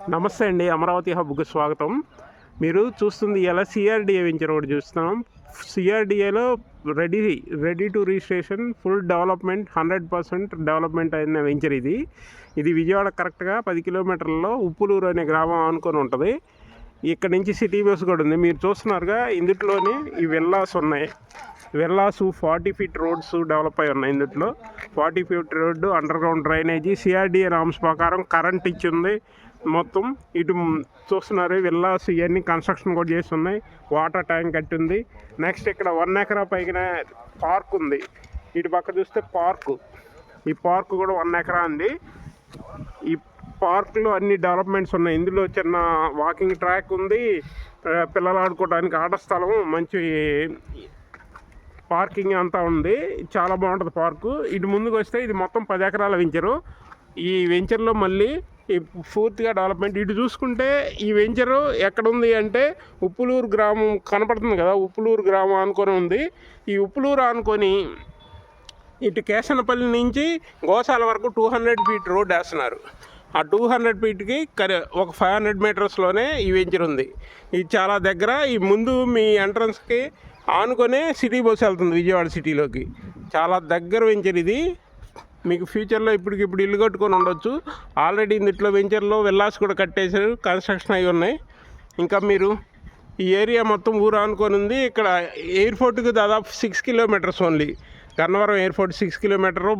నమస్తే అండి, అమరావతి హబ్కు స్వాగతం. మీరు చూస్తుంది ఇలా సిఆర్డిఏ వెంచర్ ఒకటి చూస్తున్నాం. సిఆర్డిఏలో ready to registration, full development, 100% development అయిన వెంచర్ ఇది విజయవాడ కరెక్ట్గా 10 కిలోమీటర్లలో ఉప్పులూరు అనే గ్రామం ఆనుకొని ఉంటుంది. ఇక్కడ నుంచి సిటీ బస్ కూడా ఉంది. మీరు చూస్తున్నారుగా, ఇందులోని ఈ విల్లాస్ ఉన్నాయి. విల్లాసు 40 ఫీట్ రోడ్స్ డెవలప్ అయి ఉన్నాయి. ఇందులో 40 feet road, under ground drainage, CRDA norms ప్రకారం కరెంట్ ఇచ్చింది. మొత్తం ఇటు చూస్తున్నారు, విల్లాస్ ఇవన్నీ కన్స్ట్రక్షన్ కూడా చేసి ఉన్నాయి. వాటర్ ట్యాంక్ కట్టింది. నెక్స్ట్ ఇక్కడ 1 ఎకరా పైన పార్క్ ఉంది. ఇటు పక్క చూస్తే ఈ పార్క్ కూడా 1 ఎకరా ఉంది. ఈ పార్క్లో అన్ని డెవలప్మెంట్స్ ఉన్నాయి. ఇందులో చిన్న వాకింగ్ ట్రాక్ ఉంది, పిల్లలు ఆడుకోవడానికి ఆట స్థలం, మంచి పార్కింగ్ అంతా ఉంది. చాలా బాగుంటుంది పార్కు. ఇటు ముందుకు వస్తే ఇది మొత్తం 10 ఎకరాల వెంచరు. ఈ వెంచర్లో మళ్ళీ పూర్తిగా డెవలప్మెంట్. ఇటు చూసుకుంటే ఈ వెంచరు ఎక్కడుంది అంటే ఉప్పులూరు గ్రామం కనపడుతుంది కదా, ఉప్పులూరు గ్రామం అనుకొని ఉంది. ఈ ఉప్పులూరు అనుకొని ఇటు కేశనపల్లి నుంచి గోశాల వరకు 200 ఫీట్ రోడ్ వేస్తున్నారు. ఆ 200 ఫీట్కి ఒక 500 మీటర్స్లోనే ఈ వెంచర్ ఉంది. ఇది చాలా దగ్గర. ఈ ముందు మీ ఎంట్రన్స్కి ఆనుకొనే సిటీ బస్ వెళ్తుంది విజయవాడ సిటీలోకి. చాలా దగ్గర వెంచర్ ఇది. మీకు ఫ్యూచర్లో ఇప్పటికిప్పుడు ఇల్లు కట్టుకొని ఉండొచ్చు. ఆల్రెడీ ఇందులో వెంచర్లో విల్లాస్ కూడా కట్టేశారు, కన్స్ట్రక్షన్ అయి ఉన్నాయి. ఇంకా మీరు ఈ ఏరియా మొత్తం ఊరు ఆనుకొని ఉంది. ఇక్కడ ఎయిర్పోర్ట్కి దాదాపు 6 kilometres only. Gannavaram airport 6 kilometre,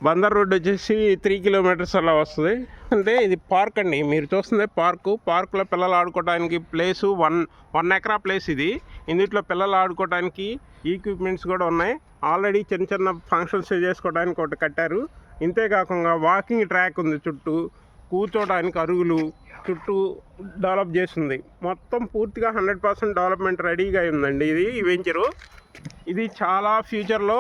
Bandar road వచ్చేసి 3 కిలోమీటర్స్ అలా వస్తుంది. అంటే ఇది పార్క్ అండి, మీరు చూస్తుంది పార్కులో పిల్లలు ఆడుకోవడానికి ప్లేసు 1 ఎకరా ప్లేస్ ఇది. ఇందులో పిల్లలు ఆడుకోవడానికి ఈక్విప్మెంట్స్ కూడా ఉన్నాయి. ఆల్రెడీ చిన్న ఫంక్షన్స్ చేసుకోవడానికి ఒకటి కట్టారు. ఇంతేకాకుండా వాకింగ్ ట్రాక్ ఉంది, చుట్టూ కూర్చోడానికి అరుగులు, చుట్టూ డెవలప్ చేస్తుంది. మొత్తం పూర్తిగా 100% డెవలప్మెంట్ రెడీగా ఉందండి ఈ వెంచరు. ఇది చాలా ఫ్యూచర్లో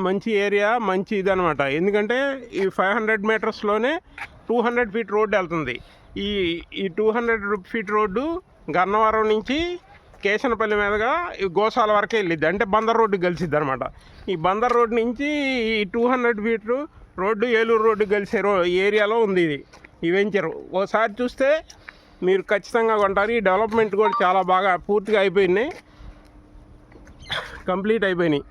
మంచి ఏరియా, మంచి ఇది అనమాట. ఎందుకంటే ఈ 500 మీటర్స్లోనే 200 ఫీట్ రోడ్డు వెళ్తుంది. ఈ 200 ఫీట్ రోడ్డు గన్నవరం నుంచి కేశనపల్లి మీదుగా గోశాల వరకే వెళ్ళిద్ది. అంటే బందర్ రోడ్డు కలిసిద్ది అనమాట. ఈ బందర్ రోడ్డు నుంచి ఈ 200 ఫీట్ రోడ్డు ఏలూరు రోడ్డు కలిసే ఏరియాలో ఉంది ఈ వెంచరు. ఒకసారి చూస్తే మీరు ఖచ్చితంగా కొంటారు. ఈ డెవలప్మెంట్ కూడా చాలా బాగా పూర్తిగా అయిపోయినాయి, కంప్లీట్ అయిపోయినాయి.